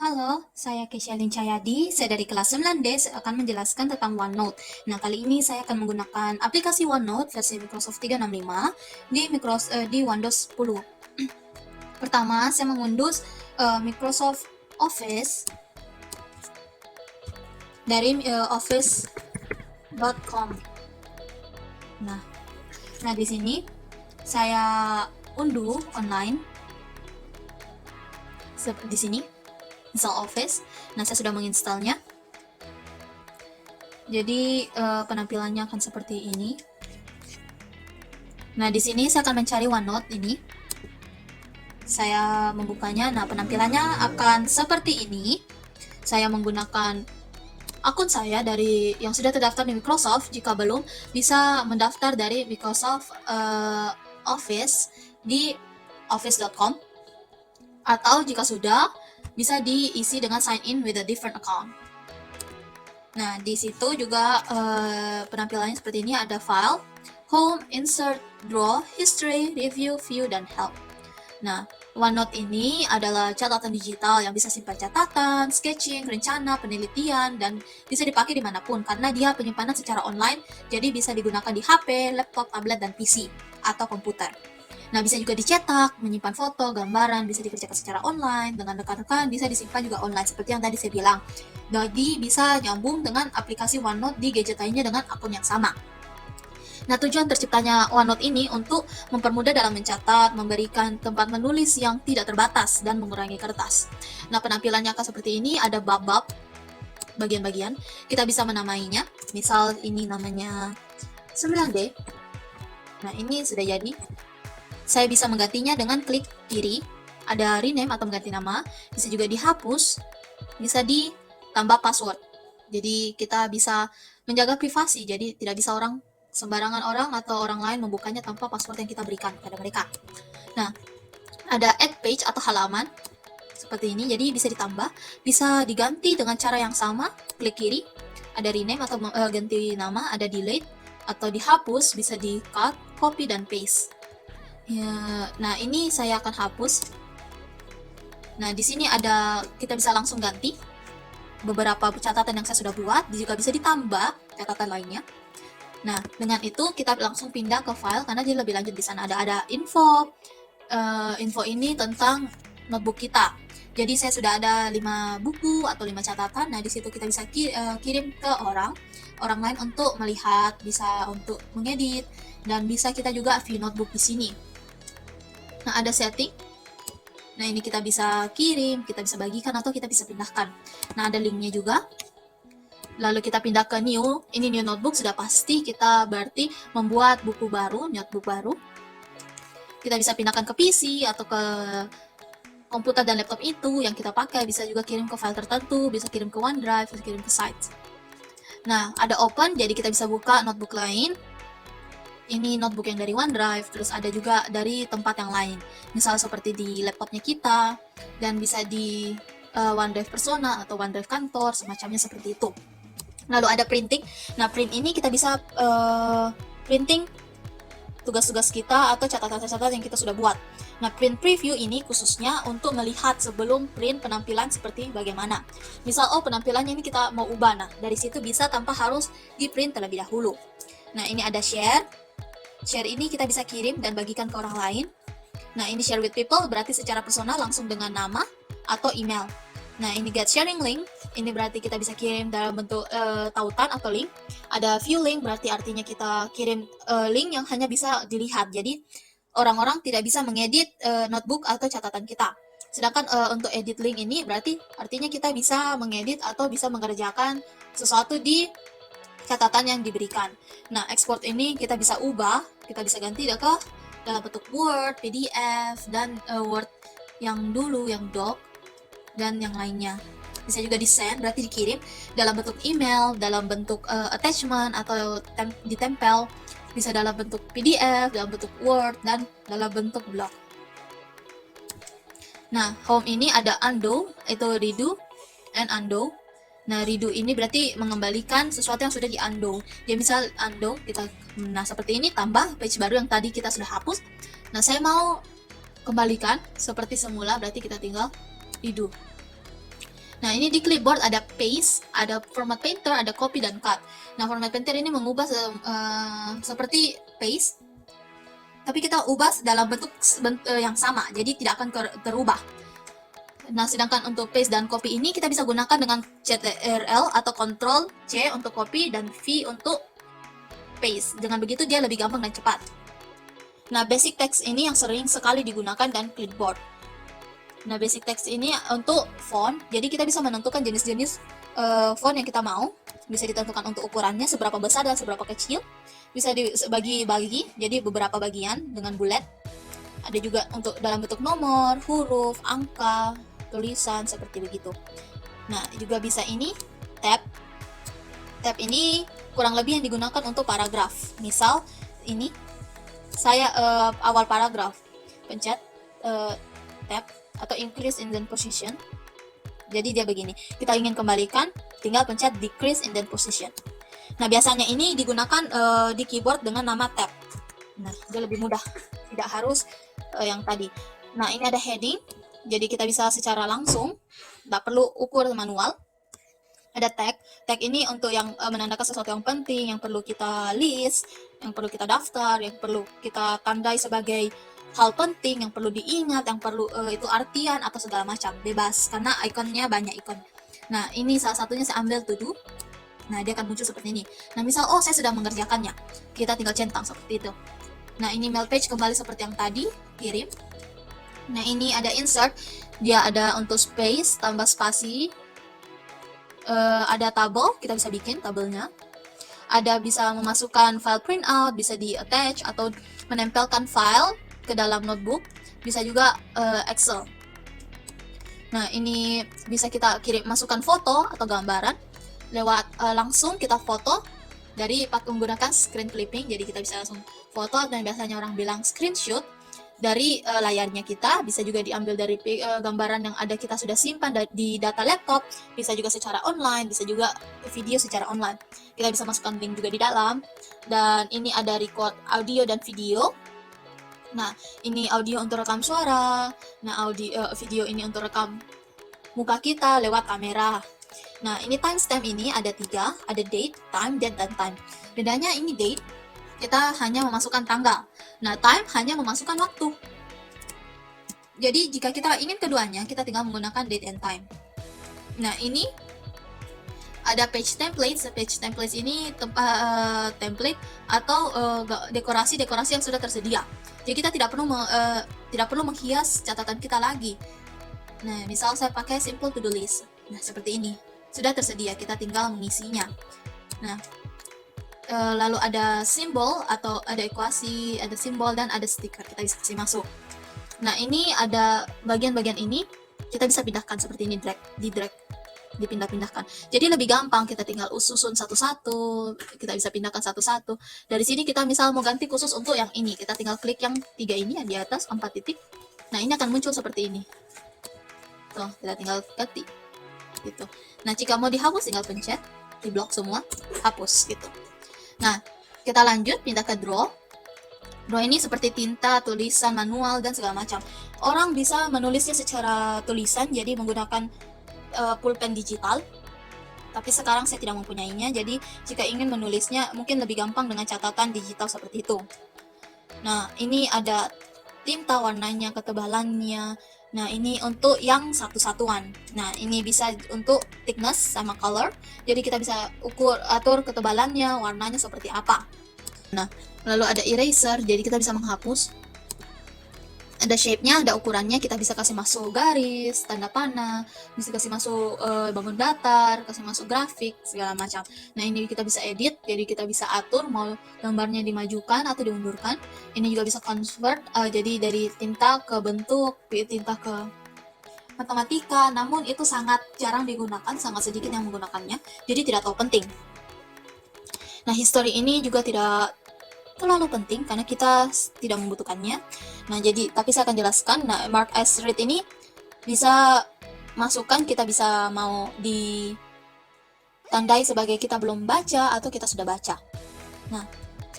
Halo, saya Kesha Lincayadi. Saya dari kelas 9D akan menjelaskan tentang OneNote. Nah, kali ini saya akan menggunakan aplikasi OneNote versi Microsoft 365 di Windows 10. Pertama, saya mengunduh Microsoft Office dari office.com. Nah, di sini saya unduh online di sini install Office. Nah, saya sudah menginstalnya. Jadi penampilannya akan seperti ini. Nah, di sini saya akan mencari OneNote ini. Saya membukanya. Nah, penampilannya akan seperti ini. Saya menggunakan akun saya dari yang sudah terdaftar di Microsoft. Jika belum, bisa mendaftar dari Microsoft Office di office.com. Atau jika sudah, bisa diisi dengan sign in with a different account. Nah, di situ juga penampilannya seperti ini, ada file, home, insert, draw, history, review, view, dan help. Nah, OneNote ini adalah catatan digital yang bisa simpan catatan, sketching, rencana, penelitian, dan bisa dipakai dimanapun karena dia penyimpanan secara online, jadi bisa digunakan di HP, laptop, tablet, dan PC, atau komputer. Nah, bisa juga dicetak, menyimpan foto, gambaran, bisa dikerjakan secara online, dengan rekan-rekan, bisa disimpan juga online, seperti yang tadi saya bilang. Jadi, bisa nyambung dengan aplikasi OneNote di gadget lainnya dengan akun yang sama. Nah, tujuan terciptanya OneNote ini untuk mempermudah dalam mencatat, memberikan tempat menulis yang tidak terbatas, dan mengurangi kertas. Nah, penampilannya akan seperti ini, ada bab-bab, bagian-bagian. Kita bisa menamainya, misal ini namanya 9D. Nah, ini sudah jadi. Saya bisa menggantinya dengan klik kiri, ada rename atau mengganti nama, bisa juga dihapus, bisa ditambah password. Jadi kita bisa menjaga privasi, jadi tidak bisa sembarangan orang atau orang lain membukanya tanpa password yang kita berikan kepada mereka. Nah, ada add page atau halaman seperti ini, jadi bisa ditambah, bisa diganti dengan cara yang sama, klik kiri, ada rename atau ganti nama, ada delete atau dihapus, bisa di cut, copy, dan paste. Ya, nah ini saya akan hapus. Nah, di sini kita bisa langsung ganti beberapa catatan yang saya sudah buat, juga bisa ditambah catatan lainnya. Nah, dengan itu kita langsung pindah ke file karena dia lebih lanjut di sana. Ada info. Info ini tentang notebook kita. Jadi saya sudah ada 5 buku atau 5 catatan. Nah, di situ kita bisa kirim ke orang lain untuk melihat, bisa untuk mengedit, dan bisa kita juga view notebook di sini. Nah, ada setting. Nah, ini kita bisa kirim, kita bisa bagikan, atau kita bisa pindahkan. Nah, ada linknya juga. Lalu kita pindah ke new. Ini new notebook, sudah pasti kita berarti membuat buku baru, notebook baru. Kita bisa pindahkan ke PC atau ke komputer dan laptop itu yang kita pakai. Bisa juga kirim ke file tertentu, bisa kirim ke OneDrive, bisa kirim ke site. Nah, ada open, jadi kita bisa buka notebook lain. Ini notebook yang dari OneDrive, terus ada juga dari tempat yang lain. Misal seperti di laptopnya kita, dan bisa di OneDrive personal atau OneDrive kantor, semacamnya seperti itu. Lalu ada printing. Nah, print ini kita bisa printing tugas-tugas kita atau catatan-catatan yang kita sudah buat. Nah, print preview ini khususnya untuk melihat sebelum print penampilan seperti bagaimana. Misal, penampilannya ini kita mau ubah. Nah, dari situ bisa tanpa harus di print terlebih dahulu. Nah, ini ada share. Share ini kita bisa kirim dan bagikan ke orang lain. Nah, ini share with people berarti secara personal langsung dengan nama atau email. Nah, ini get sharing link. Ini berarti kita bisa kirim dalam bentuk tautan atau link. Ada view link berarti artinya kita kirim link yang hanya bisa dilihat. Jadi, orang-orang tidak bisa mengedit notebook atau catatan kita. Sedangkan untuk edit link ini berarti artinya kita bisa mengedit atau bisa mengerjakan sesuatu di catatan yang diberikan. Nah, export ini kita bisa ubah, kita bisa ganti ke dalam bentuk Word, PDF, dan Word yang dulu, yang doc, dan yang lainnya. Bisa juga di-send, berarti dikirim dalam bentuk email, dalam bentuk attachment, atau ditempel, bisa dalam bentuk PDF, dalam bentuk Word, dan dalam bentuk blog. Nah, home ini ada undo, itu redo, and undo. Nah, redo ini berarti mengembalikan sesuatu yang sudah di-undo. Dia misal undo, nah seperti ini, tambah page baru yang tadi kita sudah hapus. Nah, saya mau kembalikan seperti semula, berarti kita tinggal redo. Nah, ini di clipboard ada paste, ada format painter, ada copy dan cut. Nah, format painter ini mengubah seperti paste, tapi kita ubah dalam bentuk yang sama, jadi tidak akan terubah. Nah, sedangkan untuk paste dan copy ini kita bisa gunakan dengan Ctrl atau Ctrl C untuk copy dan V untuk paste. Dengan begitu dia lebih gampang dan cepat. Nah, basic text ini yang sering sekali digunakan dan clipboard. Nah, basic text ini untuk font, jadi kita bisa menentukan jenis-jenis font yang kita mau. Bisa ditentukan untuk ukurannya, seberapa besar dan seberapa kecil. Bisa dibagi-bagi, jadi beberapa bagian dengan bulat. Ada juga untuk dalam bentuk nomor, huruf, angka, tulisan, seperti begitu. Nah, juga bisa ini, tab. Tab ini kurang lebih yang digunakan untuk paragraf. Misal, ini, saya awal paragraf, pencet tab, atau increase indent position. Jadi dia begini, kita ingin kembalikan, tinggal pencet decrease indent position. Nah, biasanya ini digunakan di keyboard dengan nama tab. Nah, dia lebih mudah, tidak harus yang tadi. Nah, ini ada heading, jadi kita bisa secara langsung, tidak perlu ukur manual. Ada tag, tag ini untuk yang menandakan sesuatu yang penting, yang perlu kita list, yang perlu kita daftar, yang perlu kita tandai sebagai hal penting, yang perlu diingat, yang perlu itu artian atau segala macam, bebas, karena ikonnya banyak ikon. Nah, ini salah satunya saya ambil to do. Nah, dia akan muncul seperti ini. Nah, misal, oh saya sudah mengerjakannya, kita tinggal centang seperti itu. Nah, ini mail page kembali seperti yang tadi, kirim. Nah, ini ada insert, dia ada untuk space, tambah spasi, ada tabel, kita bisa bikin tabelnya. Ada bisa memasukkan file printout, bisa di attach atau menempelkan file ke dalam notebook, bisa juga Excel. Nah, ini bisa kita masukkan foto atau gambaran lewat langsung kita foto dari menggunakan screen clipping, jadi kita bisa langsung foto, dan biasanya orang bilang screenshot dari layarnya kita, bisa juga diambil dari gambaran yang ada kita sudah simpan di data laptop, bisa juga secara online, bisa juga video secara online. Kita bisa masukkan link juga di dalam, dan ini ada record audio dan video. Nah, ini audio untuk rekam suara, nah video ini untuk rekam muka kita lewat kamera. Nah, ini timestamp ini ada 3, ada date, time, date, dan time. Bedanya ini date, kita hanya memasukkan tanggal. Nah, time hanya memasukkan waktu. Jadi, jika kita ingin keduanya, kita tinggal menggunakan date and time. Nah, ini ada page templates. Page templates ini template atau dekorasi-dekorasi yang sudah tersedia. Jadi, kita tidak perlu menghias catatan kita lagi. Nah, misal saya pakai simple to-do list. Nah, seperti ini. Sudah tersedia, kita tinggal mengisinya. Nah, lalu ada simbol atau ada ekuasi, ada simbol, dan ada stiker, kita bisa kasih masuk. Nah, ini ada bagian-bagian ini kita bisa pindahkan seperti ini, drag, dipindah-pindahkan. Jadi lebih gampang, kita tinggal susun satu-satu, kita bisa pindahkan satu-satu. Dari sini kita misal mau ganti khusus untuk yang ini, kita tinggal klik yang 3 ini yang di atas 4 titik. Nah, ini akan muncul seperti ini. Tuh, kita tinggal ganti gitu. Nah, jika mau dihapus tinggal pencet di blok semua, hapus gitu. Nah, kita lanjut pindah ke draw. Draw ini seperti tinta, tulisan, manual, dan segala macam. Orang bisa menulisnya secara tulisan, jadi menggunakan pulpen digital. Tapi sekarang saya tidak mempunyainya, jadi jika ingin menulisnya mungkin lebih gampang dengan catatan digital seperti itu. Nah, ini ada tinta, warnanya, ketebalannya. Nah, ini untuk yang satu-satuan. Nah, ini bisa untuk thickness sama color. Jadi kita bisa atur ketebalannya, warnanya seperti apa. Nah, lalu ada eraser, jadi kita bisa menghapus. Ada shape-nya, ada ukurannya, kita bisa kasih masuk garis, tanda panah, bisa kasih masuk bangun datar, kasih masuk grafik, segala macam. Nah, ini kita bisa edit, jadi kita bisa atur mau gambarnya dimajukan atau dimundurkan. Ini juga bisa convert, jadi dari tinta ke bentuk, tinta ke matematika, namun itu sangat jarang digunakan, sangat sedikit yang menggunakannya, jadi tidak terlalu penting. Nah, history ini juga tidak terlalu penting karena kita tidak membutuhkannya. Nah, jadi tapi saya akan jelaskan. Nah, mark as read ini bisa masukkan, kita bisa mau ditandai sebagai kita belum baca atau kita sudah baca. Nah,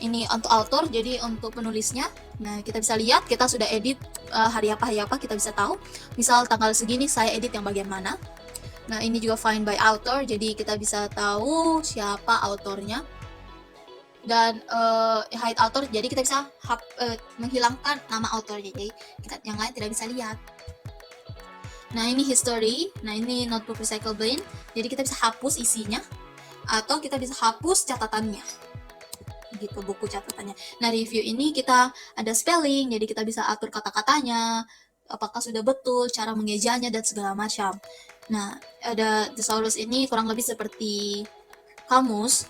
ini untuk author, jadi untuk penulisnya. Nah, kita bisa lihat kita sudah edit hari apa kita bisa tahu. Misal tanggal segini saya edit yang bagian mana. Nah, ini juga find by author, jadi kita bisa tahu siapa autornya. Dan hide author, jadi kita bisa menghilangkan nama autornya, jadi yang lain tidak bisa lihat. Nah, ini history. Nah, ini notebook recycle bin, jadi kita bisa hapus isinya atau kita bisa hapus catatannya gitu, buku catatannya. Nah, review ini kita ada spelling, jadi kita bisa atur kata-katanya apakah sudah betul, cara mengejanya dan segala macam. Nah, ada thesaurus ini kurang lebih seperti kamus,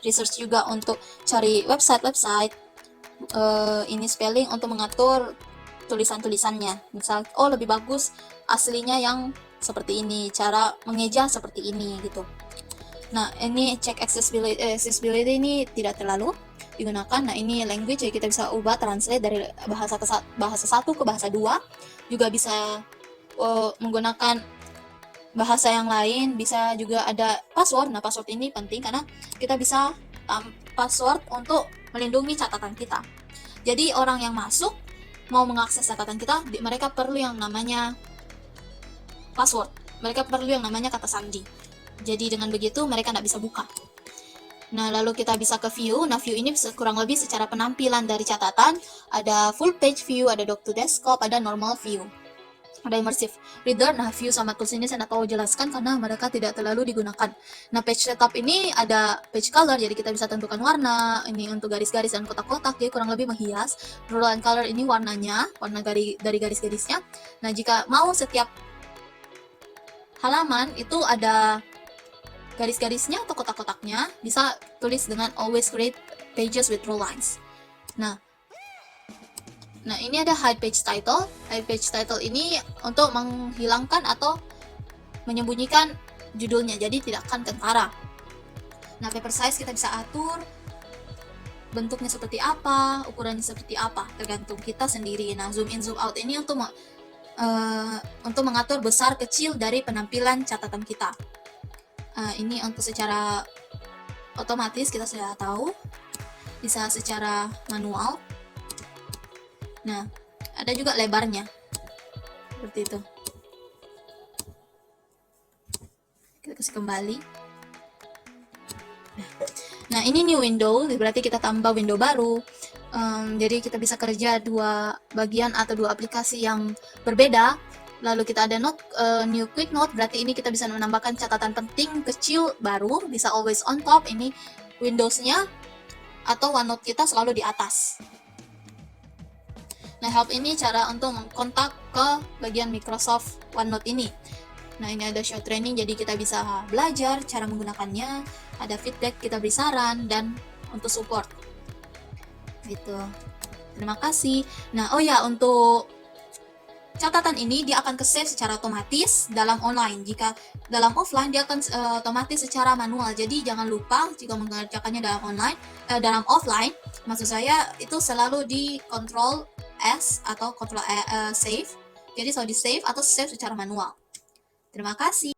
research juga untuk cari website-website. Ini spelling untuk mengatur tulisan-tulisannya. Misal, oh lebih bagus aslinya yang seperti ini, cara mengeja seperti ini gitu. Nah, ini check accessibility ini tidak terlalu digunakan. Nah, ini language, jadi kita bisa ubah translate dari bahasa satu ke bahasa 2. Juga bisa menggunakan bahasa yang lain, bisa juga ada password. Nah, password ini penting karena kita bisa password untuk melindungi catatan kita. Jadi orang yang masuk mau mengakses catatan kita, mereka perlu yang namanya password, mereka perlu yang namanya kata sandi. Jadi dengan begitu mereka tidak bisa buka. Nah, lalu kita bisa ke view. Nah, view ini kurang lebih secara penampilan dari catatan, ada full page view, ada dock to desktop, ada normal view, ada immersive reader. Nah, view sama tools ini saya tidak tahu jelaskan karena mereka tidak terlalu digunakan. Nah, page setup ini ada page color, jadi kita bisa tentukan warna. Ini untuk garis-garis dan kotak-kotak, jadi kurang lebih menghias. Rule and color ini warnanya, warna dari garis-garisnya. Nah, jika mau setiap halaman itu ada garis-garisnya atau kotak-kotaknya, bisa tulis dengan always create pages with rule lines. Nah, ini ada hide page title. Hide page title ini untuk menghilangkan atau menyembunyikan judulnya, jadi tidak akan kentara. Nah, paper size kita bisa atur bentuknya seperti apa, ukurannya seperti apa, tergantung kita sendiri. Nah, zoom in zoom out ini untuk mengatur besar kecil dari penampilan catatan kita. Ini untuk secara otomatis kita sudah tahu, bisa secara manual. Nah, ada juga lebarnya seperti itu. Kita kasih kembali. Nah, ini new window, berarti kita tambah window baru. Jadi kita bisa kerja dua bagian atau dua aplikasi yang berbeda. Lalu kita ada note, new quick note, berarti ini kita bisa menambahkan catatan penting kecil baru, bisa always on top. Ini Windows-nya atau OneNote kita selalu di atas. Nah, help ini cara untuk mengkontak ke bagian Microsoft OneNote ini. Nah, ini ada show training, jadi kita bisa belajar cara menggunakannya. Ada feedback, kita beri saran, dan untuk support gitu. Terima kasih. Nah, oh ya, untuk catatan ini dia akan ke-save secara otomatis dalam online. Jika dalam offline dia akan otomatis secara manual. Jadi jangan lupa jika mengerjakannya dalam offline, maksud saya itu selalu di Ctrl S atau Ctrl save. Jadi selalu di save atau save secara manual. Terima kasih.